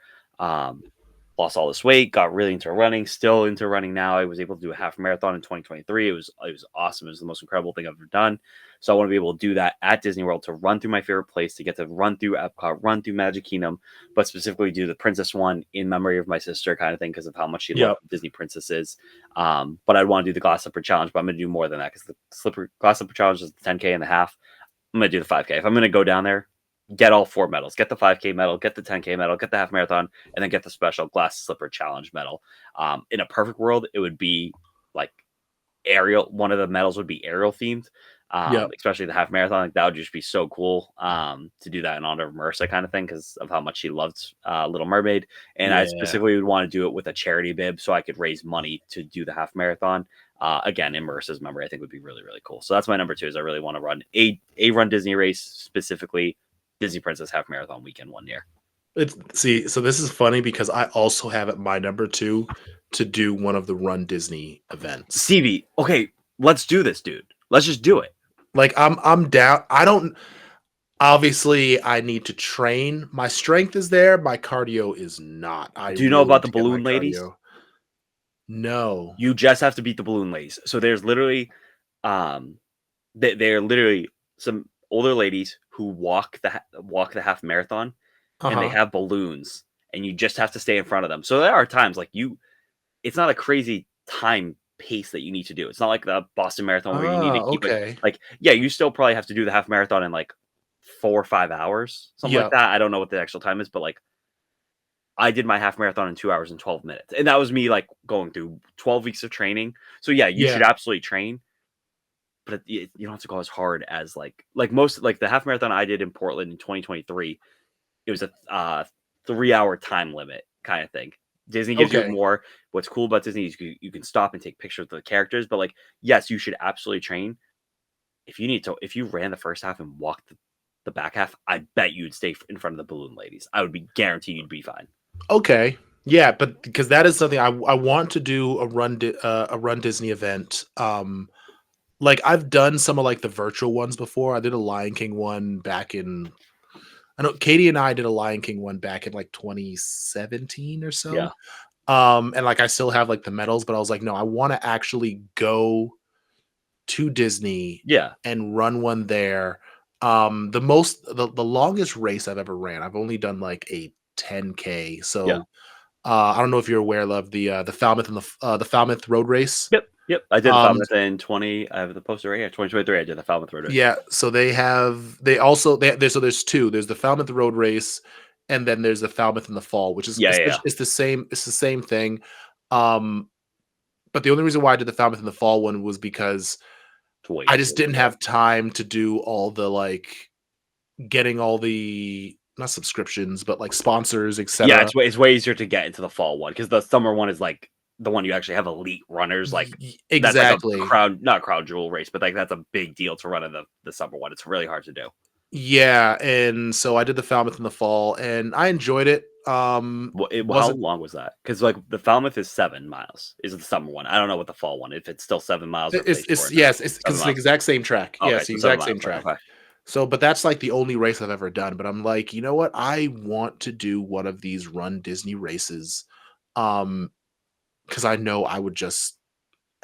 lost all this weight, got really into running, still into running now. I was able to do a half marathon in 2023. It was awesome. It was the most incredible thing I've ever done. So I want to be able to do that at Disney World, to run through my favorite place, to get to run through Epcot, run through Magic Kingdom, but specifically do the princess one in memory of my sister kind of thing, because of how much she loved Disney princesses. But I'd want to do the glass slipper challenge, but I'm going to do more than that, because the glass slipper challenge is the 10K and the half. I'm going to do the 5K. If I'm going to go down there, get all 4 medals, get the 5K medal, get the 10K medal, get the half marathon, and then get the special glass slipper challenge medal. In a perfect world, it would be like aerial. One of the medals would be aerial themed, especially the half marathon. Like, that would just be so cool to do that in honor of Marissa kind of thing, because of how much she loved Little Mermaid. And I specifically would want to do it with a charity bib, so I could raise money to do the half marathon. Again, in Marissa's memory, I think would be really, really cool. So that's my number 2, is I really want to run a Run Disney race, specifically Disney Princess Half Marathon weekend one year. So this is funny, because I also have it my number 2 to do one of the Run Disney events. Stevie, okay, let's do this, dude. Let's just do it. Like, I'm down. Obviously, I need to train. My strength is there. My cardio is not. Do you know about the balloon ladies? No. You just have to beat the balloon ladies. So there's literally, they're literally some older ladies who walk the half marathon, and they have balloons, and you just have to stay in front of them. So there are times like it's not a crazy time pace that you need to do. It's not like the Boston Marathon where you need to keep it. Like, yeah, you still probably have to do the half marathon in like 4 or 5 hours, something like that. I don't know what the actual time is, but like, I did my half marathon in 2 hours and 12 minutes. And that was me like going through 12 weeks of training. So yeah, you should absolutely train, but you don't have to go as hard as like most, like the half marathon I did in Portland in 2023. It was a 3-hour time limit kind of thing. Disney gives you more. What's cool about Disney is you can stop and take pictures of the characters, but like, yes, you should absolutely train. If you ran the first half and walked the back half, I bet you'd stay in front of the balloon ladies. I would be guaranteed you'd be fine. Okay. Yeah, but because that is something I want to do, a Run Disney event. Like, I've done some of like the virtual ones before. I did a Lion King one back in, I know Katie and I did a Lion King one back in like 2017 or so. Yeah. And like, I still have like the medals, but I was like, no, I want to actually go to Disney and run one there. The longest race I've ever ran, I've only done like a 10K. So I don't know if you're aware of the Falmouth and the Falmouth Road Race. Yep. I did the Falmouth in 20. I have the poster right here. 2023. I did the Falmouth Road Race. Yeah. So there's 2. There's the Falmouth Road Race, and then there's the Falmouth in the Fall, which is it's the same. It's the same thing. But the only reason why I did the Falmouth in the Fall one was because I just didn't have time to do all the like getting all the, not subscriptions, but like sponsors, etc. Yeah, it's way easier to get into the fall one, because the summer one is like the one you actually have elite runners. Like, exactly, that's like not crowd jewel race, but like that's a big deal to run in the summer one. It's really hard to do. Yeah, and so I did the Falmouth in the Fall, and I enjoyed it. How long was that? Because like the Falmouth is 7 miles. Is it the summer one? I don't know what the fall one. If it's still 7 miles. It's because it's the exact same track. Okay, yes, the exact same track. Okay. So, but that's like the only race I've ever done. But I'm like, you know what? I want to do one of these Run Disney races, because I know I would just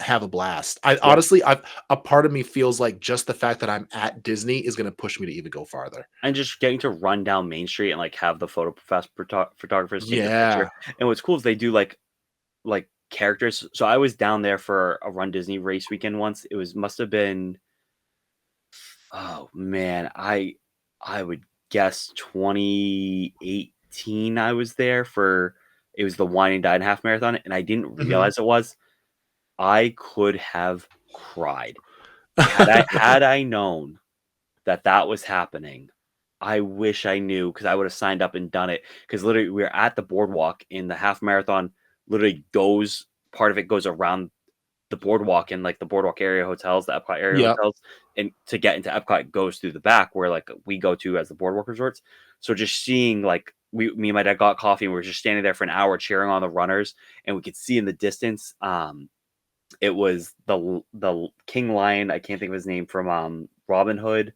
have a blast. Honestly, a part of me feels like just the fact that I'm at Disney is going to push me to even go farther. And just getting to run down Main Street and like have the photographers take the picture. And what's cool is they do like characters. So I was down there for a Run Disney race weekend once. Must have been, oh man, I would guess 2018. I was there it was the Wine and Dine half marathon, and I didn't realize it was. I could have cried had I known that was happening. I wish I knew, because I would have signed up and done it. Because literally, we were at the boardwalk, in the half marathon. Literally, part of it goes around the boardwalk, and like the boardwalk area hotels, the Epcot area hotels, and to get into Epcot, it goes through the back where like we go to as the boardwalk resorts. So just seeing like me and my dad got coffee, and we were just standing there for an hour cheering on the runners, and we could see in the distance. It was the King Lion. I can't think of his name, from Robin Hood.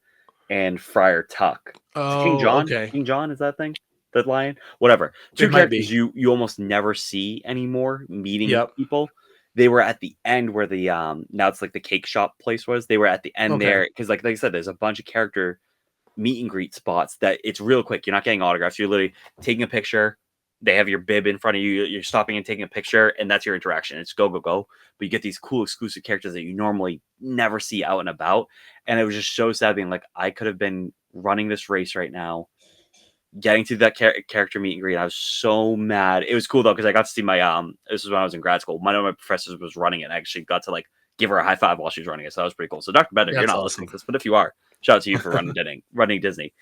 and Friar Tuck. It's King Oh, John. okay. King John is that thing? The lion? Whatever. It Two might characters be. you almost never see anymore meeting Yep. people. They were at the end where the now it's like the cake shop place was. They were at the end Okay. there because like I said, there's a bunch of character meet and greet spots that it's real quick. You're not getting autographs. You're literally taking a picture. They have your bib in front of you. You're stopping and taking a picture, and that's your interaction. It's go, go, go. But you get these cool exclusive characters that you normally never see out and about. And it was just so sad being like, I could have been running this race right now, getting to that character meet and greet. I was so mad. It was cool though, because I got to see my this was when I was in grad school. One of my professors was running it. I actually got to like give her a high five while she was running it. So that was pretty cool. So Dr. Bender, you're That's not listening awesome. to this, but if you are, shout out to you for running Disney.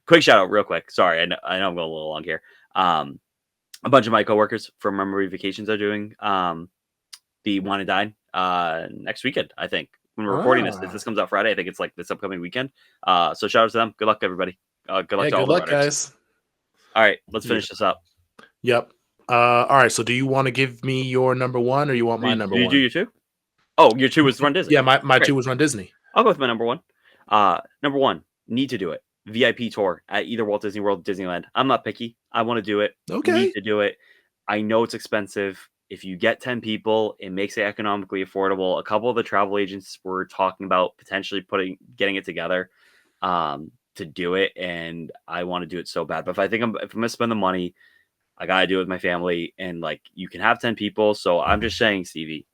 Quick shout out real quick. Sorry, I know I'm going a little long here. A bunch of my coworkers from Memory Vacations are doing the Wine and Dine next weekend, I think. When we're recording this, if Ah. this comes out Friday, I think it's like this upcoming weekend. So shout out to them. Good luck, everybody. Good luck Hey, to all good the luck, runners. guys. All right, let's finish this up. Yep. All right. So, do you want to give me your number one, or you want my number Did you one? do your two? Oh, your two was Run Disney. Yeah, my Great. two was Run Disney. I'll go with my number one. Number one, need to do it. VIP tour at either Walt Disney World, Disneyland. I'm not picky. I want to do it. Okay. Need to do it. I know it's expensive. If you get 10 people, it makes it economically affordable. A couple of the travel agents were talking about potentially getting it together to do it, and I want to do it so bad. But if I'm gonna spend the money, I gotta do it with my family, and like you can have 10 people. So I'm just saying, Stevie,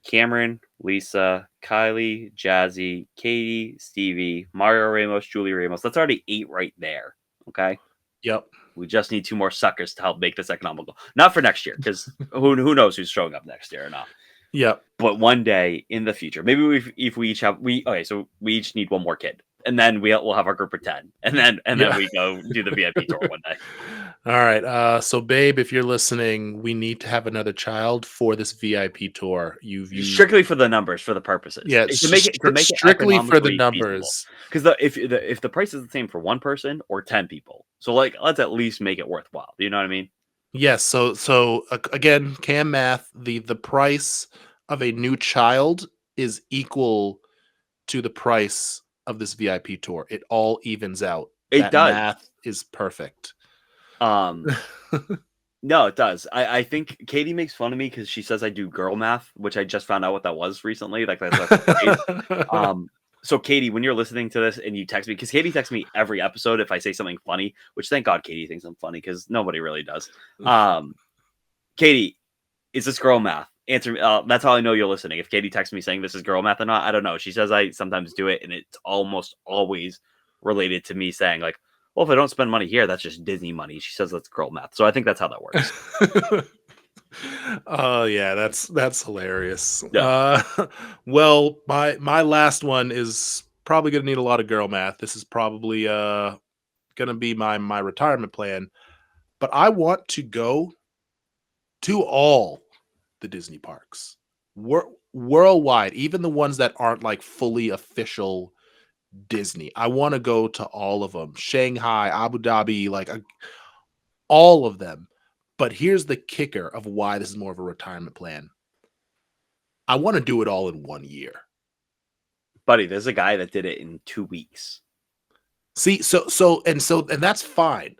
Cameron, Lisa, Kylie, Jazzy, Katie, Stevie, Mario Ramos, Julie Ramos. That's already 8 right there. Okay. Yep. We just need 2 more suckers to help make this economical. Not for next year, because who knows who's showing up next year or not. Yep. But one day in the future, maybe if we each have so we each need one more kid, and then we'll have our group of 10, and then we go do the VIP tour one day. All right. So, babe, if you're listening, we need to have another child for this VIP tour. You've Strictly for the numbers, for the purposes. Yeah, to make it strictly for the economically numbers. Because if the price is the same for one person or 10 people, so like let's at least make it worthwhile. Do you know what I mean? Yes. So again, Cam math. The price of a new child is equal to the price of this VIP tour. It all evens out. It That does. math is perfect. No, it does. I think Katie makes fun of me because she says I do girl math, which I just found out what that was recently. Like that's so Katie, when you're listening to this and you text me, because Katie texts me every episode if I say something funny, which thank God Katie thinks I'm funny because nobody really does. Katie, is this girl math? Answer me. That's how I know you're listening. If Katie texts me saying this is girl math or not, I don't know. She says I sometimes do it, and it's almost always related to me saying like, well, if I don't spend money here, that's just Disney money. She says that's girl math. So I think that's how that works. Oh yeah, that's hilarious. Yeah. Well, my last one is probably gonna need a lot of girl math. This is probably gonna be my retirement plan. But I want to go to all the Disney parks. Worldwide, even the ones that aren't like fully official Disney. I want to go to all of them. Shanghai, Abu Dhabi, like all of them. But here's the kicker of why this is more of a retirement plan. I want to do it all in 1 year. Buddy, there's a guy that did it in 2 weeks. See, and that's fine.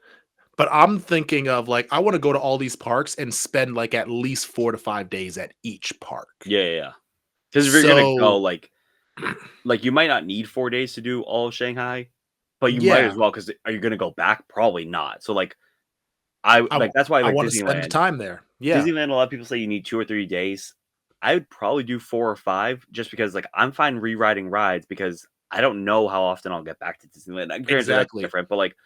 But I'm thinking of like I want to go to all these parks and spend like at least 4 to 5 days at each park. Yeah. Because if you're gonna go like you might not need 4 days to do all of Shanghai, but you might as well. Because are you gonna go back? Probably not. So like that's why I like want Disneyland. to spend the time there. Yeah, Disneyland. A lot of people say you need 2 or 3 days. I would probably do 4 or 5 just because like I'm fine rewriting rides because I don't know how often I'll get back to Disneyland. Granted, exactly. That's different, but like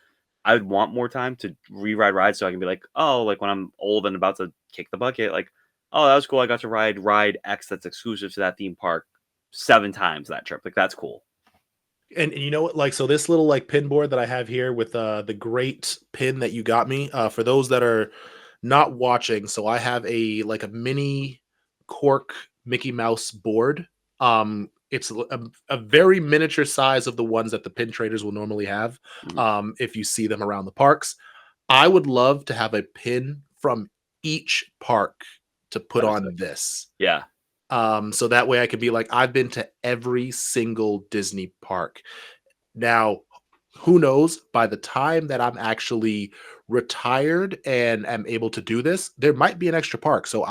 I would want more time to rewrite rides so I can be like, oh, like when I'm old and about to kick the bucket, like, oh, that was cool. I got to ride X that's exclusive to that theme park 7 times that trip. Like that's cool. And you know what? Like, so this little like pin board that I have here with the great pin that you got me. For those that are not watching, so I have a mini cork Mickey Mouse board. It's a very miniature size of the ones that the pin traders will normally have. If you see them around the parks, I would love to have a pin from each park to put on this. Yeah. So that way I could be like, I've been to every single Disney park. Now, who knows, by the time that I'm actually retired and am able to do this, there might be an extra park. So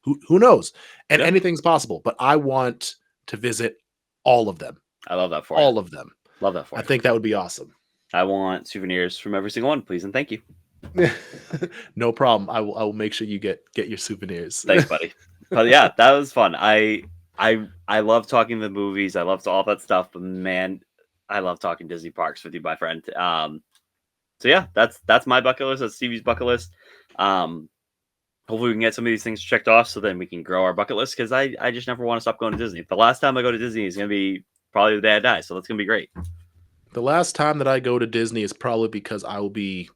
who knows? And Yeah. anything's possible, but I want to visit all of them. I love that for you. All of them. Love that for I you. think that would be awesome. I want souvenirs from every single one, please and thank you. No problem. I will make sure you get your souvenirs. Thanks, buddy. But yeah, that was fun. I love talking the movies. I love all that stuff. But man, I love talking Disney parks with you, my friend. So yeah, that's my bucket list. That's Stevie's bucket list. Hopefully we can get some of these things checked off so then we can grow our bucket list because I just never want to stop going to Disney. The last time I go to Disney is going to be probably the day I die, so that's going to be great. The last time that I go to Disney is probably because I will be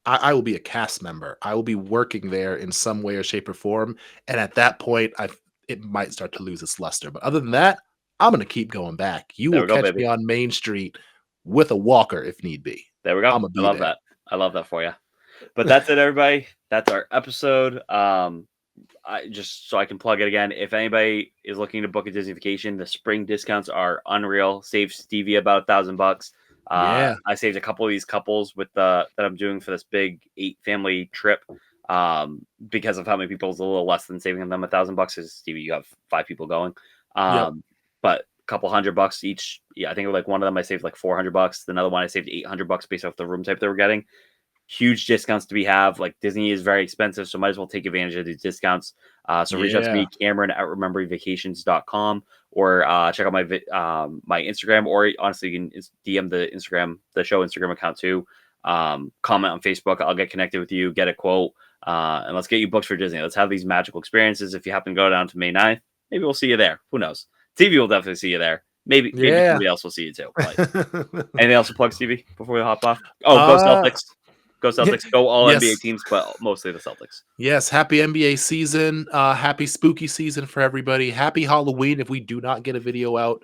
a cast member. I will be working there in some way or shape or form, and at that point, it might start to lose its luster. But other than that, I'm gonna keep going back. You There will we go, catch baby. me on Main Street with a walker if need be. There we go. I'ma be there. That. I love that for you. But that's it, everybody. That's our episode. I just so I can plug it again. If anybody is looking to book a Disney vacation, the spring discounts are unreal. Save Stevie about $1,000. Yeah. I saved a couple of these couples with that I'm doing for this big 8-family trip. Because of how many people is a little less than saving them $1,000 because Stevie, you have 5 people going. Yep. But a couple $100 each. Yeah, I think like one of them I saved like $400. Another one I saved $800 based off the room type they were getting. Huge discounts to be have. Like Disney is very expensive, so might as well take advantage of these discounts. So reach out to me, Cameron at rememberingvacations.com, or check out my my Instagram, or honestly, you can DM the show Instagram account too. Comment on Facebook. I'll get connected with you, get a quote, and let's get you booked for Disney. Let's have these magical experiences. If you happen to go down to May 9th, maybe we'll see you there. Who knows? TV will definitely see you there. Maybe somebody else will see you too. But anything else to plug, Stevie, before we hop off? Oh, go Celtics. Go Celtics. Go all NBA teams, but mostly the Celtics. Yes. Happy NBA season. Happy spooky season for everybody. Happy Halloween if we do not get a video out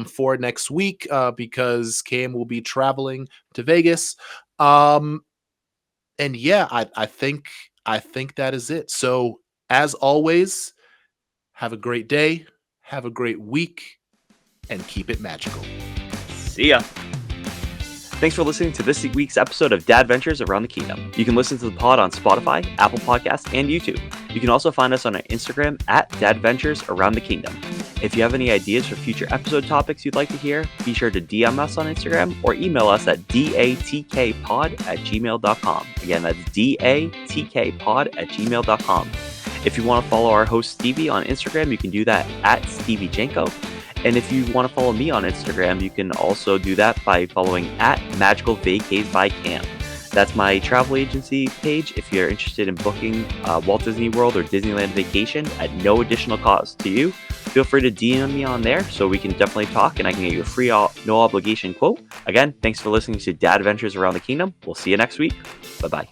for next week because Cam will be traveling to Vegas. And yeah, I think that is it. So as always, have a great day, have a great week, and keep it magical. See ya. Thanks for listening to this week's episode of Dadventures Around the Kingdom. You can listen to the pod on Spotify, Apple Podcasts, and YouTube. You can also find us on our Instagram at Dadventures Around the Kingdom. If you have any ideas for future episode topics you'd like to hear, be sure to DM us on Instagram or email us at datkpod@gmail.com. Again, that's datkpod@gmail.com. If you want to follow our host Stevie on Instagram, you can do that at StevieJanko. And if you want to follow me on Instagram, you can also do that by following at Magical Vacays by Cam. That's my travel agency page if you're interested in booking Walt Disney World or Disneyland vacation at no additional cost to you. Feel free to DM me on there so we can definitely talk and I can get you a free, no obligation quote. Again, thanks for listening to Dadventures Around the Kingdom. We'll see you next week. Bye-bye.